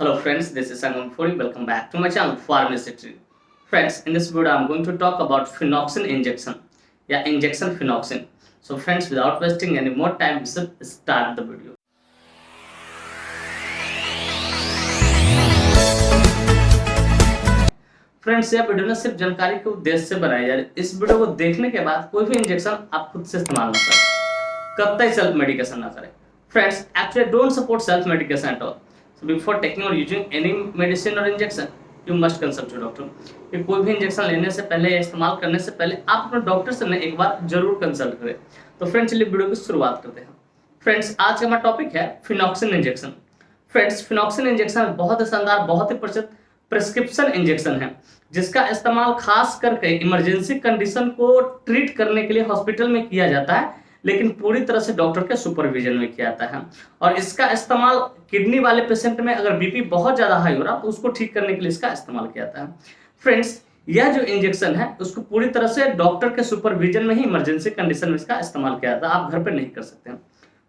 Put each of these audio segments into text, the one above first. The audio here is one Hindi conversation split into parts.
Hello friends, this is Sangram Fori. Welcome back to my channel Pharmacity. Friends, in this video I'm going to talk about phenoxin injection. Injection phenoxin. So friends, without wasting any more time, we should start the video. Friends, यह वीडियो ना सिर्फ जानकारी के उद्देश्य से बनाई जा रही है। इस वीडियो को देखने के बाद कोई भी इंजेक्शन आप खुद से इस्तेमाल ना करें, कब तक सेल्फ मेडिकेशन ना करें। Friends, actually don't support self medication at all. So before taking or using any medicine or injection, you must consult your doctor. कि कोई भी इंजेक्शन लेने से पहले या इस्तेमाल करने से पहले आप अपने डॉक्टर से ना एक बार जरूर कंसल्ट करें। तो फ्रेंड्स, चलिए वीडियो की शुरुआत करते हैं। फ्रेंड्स, आज का हमारा टॉपिक है फिनॉक्सिन इंजेक्शन। फ्रेंड्स, फिनॉक्सिन इंजेक्शन बहुत ही शानदार, बहुत ही प्रचलित प्रिस्क्रिप्शन इंजेक्शन है, जिसका इस्तेमाल खास करके इमरजेंसी कंडीशन को ट्रीट करने के लिए हॉस्पिटल में किया जाता है, लेकिन पूरी तरह से डॉक्टर के सुपरविजन में किया जाता है। और इसका इस्तेमाल किडनी वाले पेशेंट में अगर बीपी बहुत ज्यादा हाई हो रहा तो उसको ठीक करने के लिए इसका इस्तेमाल किया जाता है। फ्रेंड्स, यह जो इंजेक्शन है उसको पूरी तरह से डॉक्टर के सुपरविजन में ही इमरजेंसी कंडीशन में इसका इस्तेमाल किया जाता है, आप घर पर नहीं कर सकते हैं।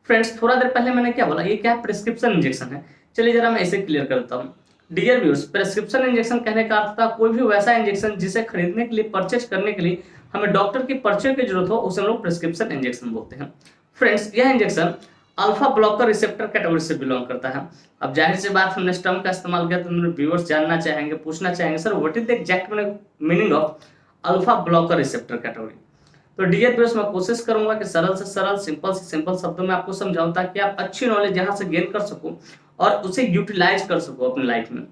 फ्रेंड्स, थोड़ा देर पहले मैंने क्या बोला, ये क्या प्रिस्क्रिप्शन इंजेक्शन है। चलिए जरा मैं इसे क्लियर करता हूँ। डियर व्यूअर्स, प्रिस्क्रिप्शन इंजेक्शन कहने का अर्थ था कोई भी वैसा इंजेक्शन जिसे खरीदने के लिए, परचेज करने के लिए हमें डॉक्टर की पर्ची की जरूरत हो, उसे हम लोग प्रिस्क्रिप्शन इंजेक्शन बोलते हैं। फ्रेंड्स, यह injection alpha blocker receptor category से बिलोंग करता है। अब जाहिर सी बात, हमने इस टर्म का इस्तेमाल किया तो मेरे व्यूअर्स जानना चाहेंगे, पूछना चाहेंगे, sir what is the exact meaning of alpha blocker receptor category. तो डियर व्यूअर्स, मैं कोशिश करूंगा कि सरल से सरल, सिंपल से सिंपल शब्दों में आपको समझाऊं, ताकि आप अच्छी नॉलेज यहां से गेन कर सको और उसे यूटिलाइज कर सको अपनी लाइफ में।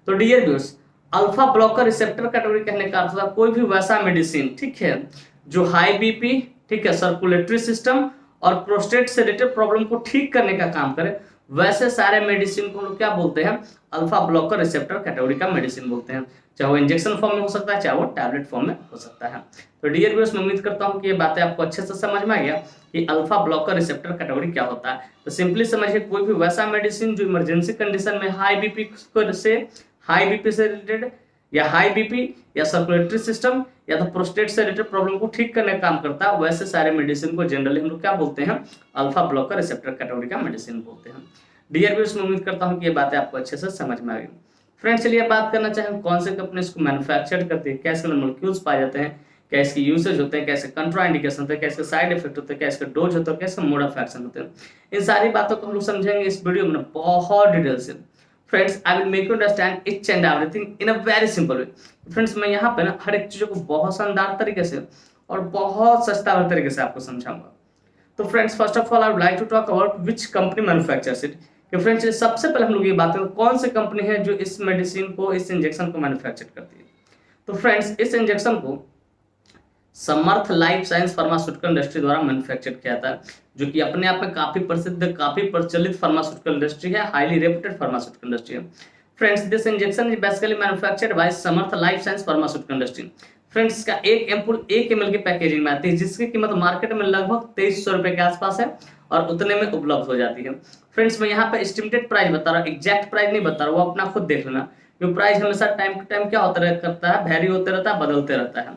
तो dear viewers, alpha blocker receptor category कहने का अर्थ है कोई भी वैसा मेडिसिन, ठीक है, जो हाई बीपी, ठीक है, सर्कुलेटरी सिस्टम और प्रोस्टेट से रिलेटेड प्रॉब्लम को ठीक करने का काम करे, वैसे सारे मेडिसिन को हम लोग क्या बोलते हैं, अल्फा ब्लॉकर रिसेप्टर कैटेगरी का मेडिसिन बोलते हैं। चाहे वो इंजेक्शन फॉर्म में हो सकता है, चाहे वो टैबलेट फॉर्म में हो सकता है। तो डियर व्यूअर्स, मैं उम्मीद करता हूं कि ये बातें आपको अच्छे से समझ में आ गया कि अल्फा ब्लॉकर रिसेप्टर कैटेगरी क्या होता है। तो सिंपली समझिए, कोई भी वैसा मेडिसिन जो इमरजेंसी कंडीशन में हाई बीपी से रिलेटेड या हाई बीपी या सर्कुलेटरी सिस्टम या तो प्रोस्टेट से रिलेटेड प्रॉब्लम को ठीक करने का काम करता है, वैसे सारे मेडिसिन को जनरली हम लोग क्या बोलते हैं, अल्फा ब्लॉकर रिसेप्टर कैटेगरी का मेडिसिन बोलते हैं। डियर व्यूअर्स, मैं उम्मीद करता हूं कि ये बातें आपको अच्छे से समझ में आ गई। फ्रेंड्स, चलिए बात करना चाहें कौन से कंपनी इसको मैन्युफैक्चर करती है, क्या इसके अंदर मॉलिक्यूल्स पाए जाते हैं, क्या इसकी यूसेज होते हैं, क्या इसके कंट्राइंडिकेशन होते हैं, क्या इसके साइड इफेक्ट होते हैं, क्या इसका डोज होता है, क्या इसका मोड ऑफ एक्शन होते हैं। इन सारी बातों को हम लोग समझेंगे इस वीडियो में बहुत डिटेल से। Friends, I will make you understand each and everything in a very simple way. Friends, मैं यहाँ पे ना हर एक चीजों को बहुत शानदार तरीके से और बहुत सस्ता तरीके से आपको समझाऊंगा। तो friends, first of all I would like to talk about which company manufactures it. कि फ्रेंड्स, सबसे पहले हम लोग ये बात करें कौन सी कंपनी है जो इस मेडिसिन को, इस इंजेक्शन को मैन्युफैक्चर करती है। तो फ्रेंड्स, इस इंजेक्शन को समर्थ लाइफ साइंस फार्मास्यूटिकल इंडस्ट्री द्वारा मैन्युफैक्चर किया जाता है, जो कि अपने आप में काफी प्रसिद्ध, काफी प्रचलित फार्मास्यूटिकल इंडस्ट्री है, हाईली रेप्यूटेड फार्मास्यूटिकल इंडस्ट्री है। Friends, this injection is basically manufactured by Samarth life science pharmaceutical industry. Friends, इसका एक एम्पूल 1 ml की पैकेजिंग में आती है, जिसकी कीमत मार्केट में लगभग 2300 रुपए के आसपास है और उतने में उपलब्ध हो जाती है। फ्रेंड्स, मैं यहाँ पे एस्टिमेटेड प्राइस बता रहा हूँ, एग्जैक्ट प्राइस नहीं बता रहा हूँ, वो अपना खुद देख लेना, क्योंकि प्राइस हमेशा टाइम टू टाइम क्या होता करता है, वेरी होते रहता है, बदलते रहता है।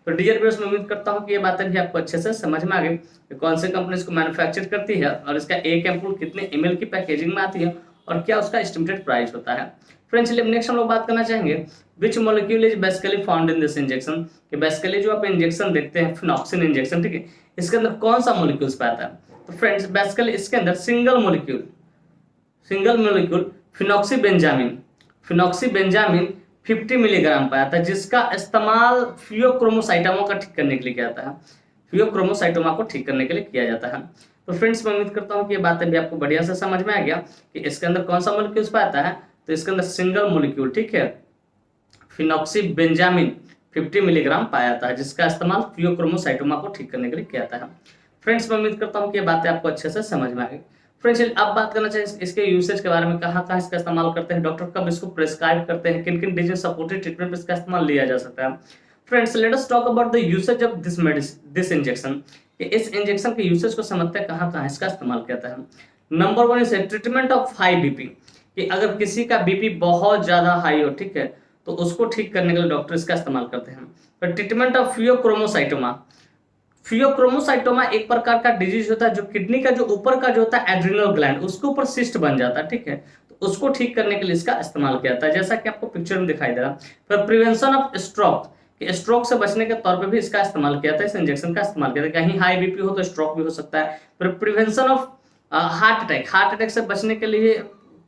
तो डियर व्यूअर्स, मैं उम्मीद करता हूं कि ये बातें भी आपको अच्छे से समझ में आ गई कि कौन सी कंपनी इसको मैन्युफैक्चर करती है और इसका एक एम्पूल कितने ml की पैकेजिंग में आती है और क्या उसका एस्टिमेटेड प्राइस होता है। फ्रेंड्स, नेक्स्ट हम लोग बात करना चाहेंगे which molecule is basically found in this injection. कि बेसिकली जो आप इंजेक्शन देखते हैं फिनॉक्सिन इंजेक्शन, ठीक है, इसके अंदर कौन सा मॉलिक्यूल्स पाता है। तो फ्रेंड्स, बेसिकली इसके अंदर सिंगल मॉलिक्यूल फिनॉक्सीबेंजामिन 50 मिलीग्राम पाया था, जिसका इस्तेमाल फियोक्रोमोसाइटोमा का ठीक करने के लिए किया जाता है, फियोक्रोमोसाइटोमा को ठीक करने के लिए किया जाता है। तो फ्रेंड्स, मैं उम्मीद करता हूं कि ये बातें भी आपको बढ़िया से समझ में आ गया कि इसके अंदर कौन सा मॉलिक्यूल्स पाता है। तो इसके अंदर सिंगल मॉलिक्यूल, ठीक है, फिनॉक्सीबेंजामिन 50 मिलीग्राम पाया जाता है, जिसका इस्तेमाल फियोक्रोमोसाइटोमा को ठीक करने के लिए किया जाता है। फ्रेंड्स, मैं उम्मीद करता हूं कि ये बातें आपको अच्छे से समझ में आ गई। फ्रेंड्स, अब बात करना चाहिए इसके यूसेज के बारे में, कहाँ कहाँ इसका इस्तेमाल करते हैं, डॉक्टर कब इसको प्रेस्क्राइब करते हैं, किन किन डिजीज सपोर्टेड ट्रीटमेंट में इसका इस्तेमाल लिया जा सकता है। Friends, let us talk about the usage of this injection. इस इंजेक्शन के यूसेज को समझते हैं कहाँ कहाँ इसका इस्तेमाल किया जाता है। Number 1 is treatment of high BP. कि अगर किसी का बीपी बहुत ज्यादा हाई हो, ठीक है, तो उसको ठीक करने के लिए डॉक्टर इसका इस्तेमाल करते हैं। तो ट्रीटमेंट ऑफ फियोक्रोमोसाइटोमा एक प्रकार का डिजीज होता है जो किडनी का जो ऊपर का जो होता है एड्रिनल ग्लैंड, उसके ऊपर सिस्ट बन जाता है, ठीक है, तो उसको ठीक करने के लिए इसका इस्तेमाल किया जाता है, जैसा कि आपको पिक्चर में दिखाई दे रहा है। फिर प्रिवेंशन ऑफ स्ट्रोक, स्ट्रोक से बचने के तौर पे भी इसका इस्तेमाल किया था, इस इंजेक्शन का इस्तेमाल किया था। कहीं हाई बीपी हो तो स्ट्रोक भी हो सकता है। फिर प्रिवेंशन ऑफ हार्ट अटैक से बचने के लिए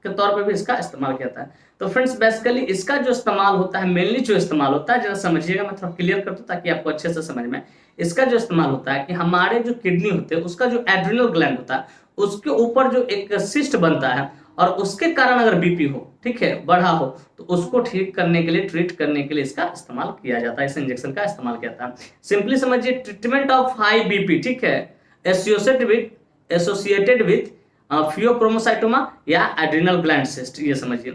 के तौर पे भी इसका इस्तेमाल किया था। तो फ्रेंड्स बेसिकली इसका जो इस्तेमाल होता है, मेनली जो इस्तेमाल होता है, जरा समझिएगा, मैं थोड़ा क्लियर कर दूं ताकि आपको अच्छे से समझ में। इसका जो इस्तेमाल होता है कि हमारे जो किडनी होते हैं उसका जो एड्रिनल ग्लैंड होता है उसके ऊपर जो एक सिस्ट बनता है और उसके कारण अगर बीपी हो, ठीक है, बढ़ा हो, तो उसको ठीक करने के लिए, ट्रीट करने के लिए इसका इस्तेमाल किया जाता है, इस इंजेक्शन का इस्तेमाल किया जाता है। सिंपली समझिए, ट्रीटमेंट ऑफ हाई बीपी, ठीक है, एसोसिएटेड विथ फियोक्रोमोसाइटोमा या एड्रिनल ग्लैंड सिस्ट। ये समझिए,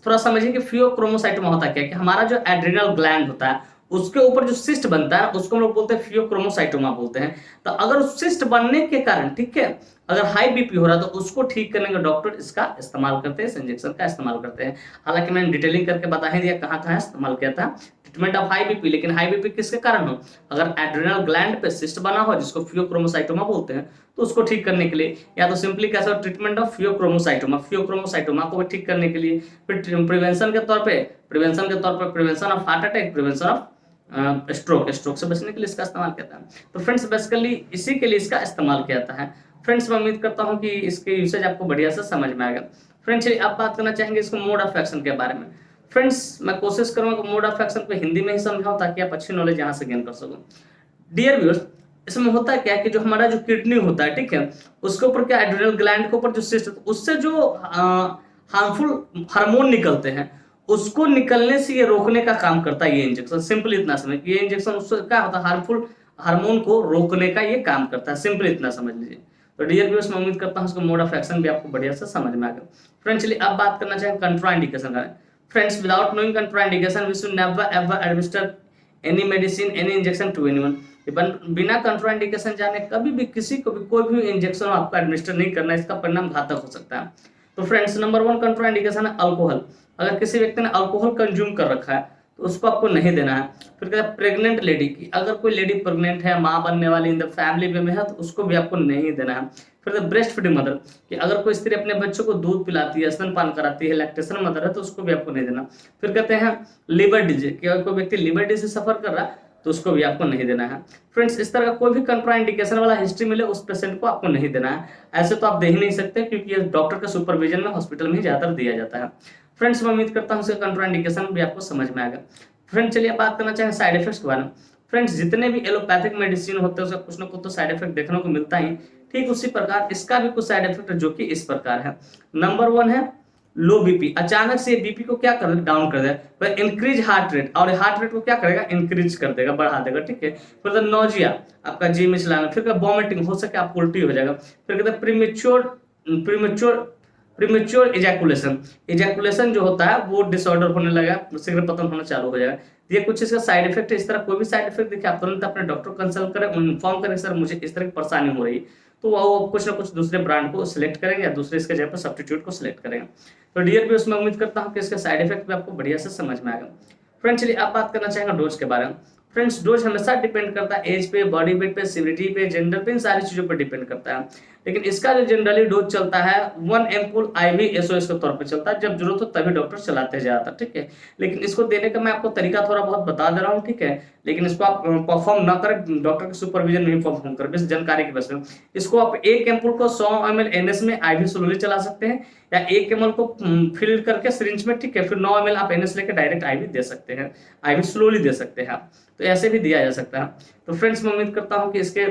थोड़ा समझिए कि फियोक्रोमोसाइटोमा होता क्या है कि हमारा जो एड्रिनल ग्लैंड होता है उसके ऊपर जो सिस्ट बनता है उसको हम लोग बोलते हैं फियोक्रोमोसाइटोमा बोलते हैं। तो अगर उस सिस्ट बनने के कारण, ठीक है, अगर हाई बीपी हो रहा है तो उसको ठीक करने का डॉक्टर इसका इस्तेमाल करते हैं, इस इंजेक्शन का इस्तेमाल करते हैं। हालांकि मैंने डिटेलिंग करके बता ही दिया कहाँ कहाँ इस्तेमाल किया था, ट्रीटमेंट ऑफ हाई बीपी। लेकिन हाई बीपी किसके कारण हो, अगर एड्रिनल ग्लैंड पे सिस्ट बना हो जिसको फियोक्रोमोसाइटोमा बोलते हैं, तो उसको ठीक करने के लिए, या तो सिंपली कैसा ट्रीटमेंट ऑफ फियोक्रोमोसाइटोमा को ठीक करने के लिए। फिर प्रिवेंशन के तौर पे prevention of heart attack, prevention of stroke से बचने के लिए इसका इस्तेमाल किया जाता है। तो फ्रेंड्स बेसिकली इसी के लिए इसका इस्तेमाल किया जाता है। फ्रेंड्स मैं उम्मीद करता हूं कि इसके यूसेज आपको बढ़िया से समझ में आएगा। फ्रेंड्स अब बात करना चाहेंगे इसको मोड ऑफ एक्शन के बारे में। फ्रेंड्स मैं कोशिश करूंगा कि मोड ऑफ एक्शन को हिंदी में ही समझाऊं ताकि आप अच्छी नॉलेज यहाँ से गेन कर सको। डियर व्यूअर्स, इसमें होता क्या है कि जो हमारा जो किडनी होता है, ठीक है, उसके ऊपर क्या एड्रिनल ग्लैंड के ऊपर जो सिस्ट, उससे जो हार्मफुल हार्मोन निकलते हैं उसको निकलने से ये रोकने का काम करता है ये इंजेक्शन। सिंपल इतना समझ, ये इंजेक्शन उससे क्या होता है, हार्मफुल हार्मोन को रोकने का ये काम करता है। सिंपल इतना समझ लीजिए। तो डियर व्यूअर्स, मैं उम्मीद करता हूं इसका मोड ऑफ एक्शन भी आपको बढ़िया से समझ में आ गया। फ्रेंड्स चलिए अब बात करना चाहें कंट्राइंडिकेशन का। Friends without knowing contraindication we should never ever administer any medicine any injection to anyone. बिना कंट्राइंडिकेशन जाने कभी भी किसी को भी कोई भी इंजेक्शन आपको एडमिनिस्टर नहीं करना, इसका परिणाम घातक हो सकता है। तो फ्रेंड्स नंबर 1 कंट्राइंडिकेशन है अल्कोहल। अगर किसी व्यक्ति ने अल्कोहल कंज्यूम कर रखा है तो उसको आपको नहीं देना है। फिर कहता है प्रेग्नेंट लेडी की, अगर कोई लेडी प्रेग्नेंट है, माँ बनने वाली इन द फैमिली में है, तो उसको भी आपको नहीं देना है। फिर ब्रेस्ट फीडिंग मदर, कि अगर कोई स्त्री अपने बच्चों को दूध पिलाती है, स्तनपान कराती है, लैक्टेशन मदर है, तो उसको भी आपको नहीं देना। फिर कहते हैं लिवर डिजीज, कि अगर कोई व्यक्ति लिवर डिजीज से सफर कर रहा है तो उसको भी आपको नहीं देना है। फ्रेंड्स इस तरह का कोई भी कंट्राइंडिकेशन वाला हिस्ट्री मिले उस पेशेंट को आपको नहीं देना है। ऐसे तो आप दे ही नहीं सकते क्योंकि ये डॉक्टर के सुपरविजन में हॉस्पिटल में ही ज्यादातर दिया जाता है। फ्रेंड्स मैं उम्मीद करता हूँ इसका कंट्राइंडिकेशन भी आपको समझ में आएगा। फ्रेंड्स चलिए बात करना चाहें साइड इफेक्ट्स के बारे में। फ्रेंड्स जितने भी एलोपैथिक मेडिसिन होते हैं उसका कुछ ना कुछ तो साइड इफेक्ट देखने को मिलता ही, ठीक उसी प्रकार इसका भी कुछ साइड इफेक्ट है जो कि इस प्रकार है। नंबर 1 है लो बीपी। अचानक से बीपी को क्या कर देगा, डाउन कर देगा। इंक्रीज हार्ट रेट, और हार्ट रेट को क्या करेगा, इंक्रीज कर देगा, बढ़ा देगा, ठीक है। फिर नोजिया, आपका जी में चलाना, फिर वॉमिटिंग, हो सके आपको उल्टी हो जाएगा। फिर कहते हैं प्रीमेच्योर इजैकुलेशन जो होता है वो डिसऑर्डर होने लगा, शीघ्र पतन होना चालू हो जाएगा। ये कुछ इसका साइड इफेक्ट है। इस तरह कोई भी साइड इफेक्ट दिखे आप तुरंत अपने डॉक्टर कंसल्ट करें, इन्फॉर्म करें सर मुझे इस तरह की परेशानी हो रही है, तो वो कुछ ना कुछ दूसरे ब्रांड को सिलेक्ट करेंगे या दूसरे इसके जगह पर सब्स्टिट्यूट को सिलेक्ट करेंगे। तो डियर भी उसमें उम्मीद करता हूँ कि इसके साइड इफेक्ट भी आपको बढ़िया से समझ में आएगा। फ्रेंड्स चलिए अब बात करना चाहेंगे डोज के बारे में। फ्रेंड्स डोज हमेशा डिपेंड करता है एज पे, बॉडी वेट पे, सिविरिटी पे, जेंडर पे, इन सारी चीजों पर डिपेंड करता है। लेकिन इसका जो जनरली डोज चलता है 1 एम्पूल IV SOS के तौर पे चलता है। जब जरूरत हो तभी डॉक्टर चलाते हैं ज्यादातर, ठीक है। लेकिन इसको देने का मैं आपको तरीका थोड़ा बहुत बता दे रहा हूँ, ठीक है। लेकिन इसको आप परफॉर्म ना करें, डॉक्टर के सुपरविजन में ही परफॉर्म करें, बस जानकारी की वजह से। इसको आप 1 एम्पूल को 100 ml NS में IV स्लोली चला सकते हैं, या 1 ml को फिल करके सिरिंज में, ठीक है। फिर 9 ml आप NS लेके डायरेक्ट IV दे सकते हैं, IV स्लोली दे सकते हैं, तो ऐसे भी दिया जा सकता है। तो फ्रेंड्स मैं उम्मीद करता हूँ कि इसके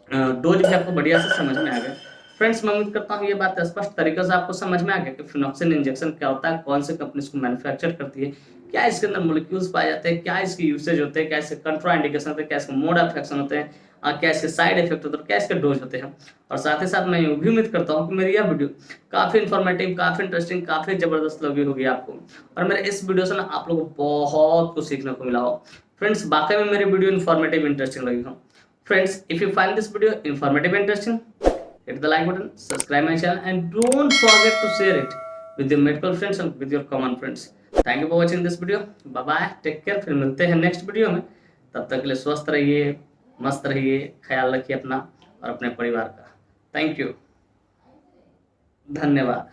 डोज भी आपको बढ़िया से समझ में आ गया। फ्रेंड्स मैं उम्मीद करता हूँ ये बात स्पष्ट तरीके से आपको समझ में आ गया कि फिनॉक्सिन इंजेक्शन क्या होता है, कौन से कंपनी इसको मैन्युफैक्चर करती है, क्या इसके अंदर मॉलिक्यूल्स पाए जाते हैं, क्या इसके यूसेज होते हैं, क्या इसके कंट्राइंडिकेशन होते हैं, क्या इसके मोड ऑफ एक्शन होते हैं, क्या इसके साइड इफेक्ट होते हैं, क्या इसके डोज होते हैं। और साथ ही साथ मैं ये भी उम्मीद करता हूँ कि मेरी यह वीडियो काफी इन्फॉर्मेटिव, काफी इंटरेस्टिंग, काफी जबरदस्त लगी होगी आपको, और मेरे इस वीडियो से ना आप लोगों को बहुत कुछ सीखने को मिला हो। फ्रेंड्स वाकई में मेरी वीडियो इन्फॉर्मेटिव इंटरेस्टिंग लगी हो। Friends, if you find this video informative and interesting, hit the like button, subscribe my channel, and don't forget to share it with your medical friends and with your common friends. Thank you for watching this video. Bye bye. Take care. फिर मिलते हैं नेक्स्ट वीडियो में। तब तक के लिए स्वस्थ रहिए, मस्त रहिए, ख्याल रखिए अपना और अपने परिवार का। थैंक यू, धन्यवाद।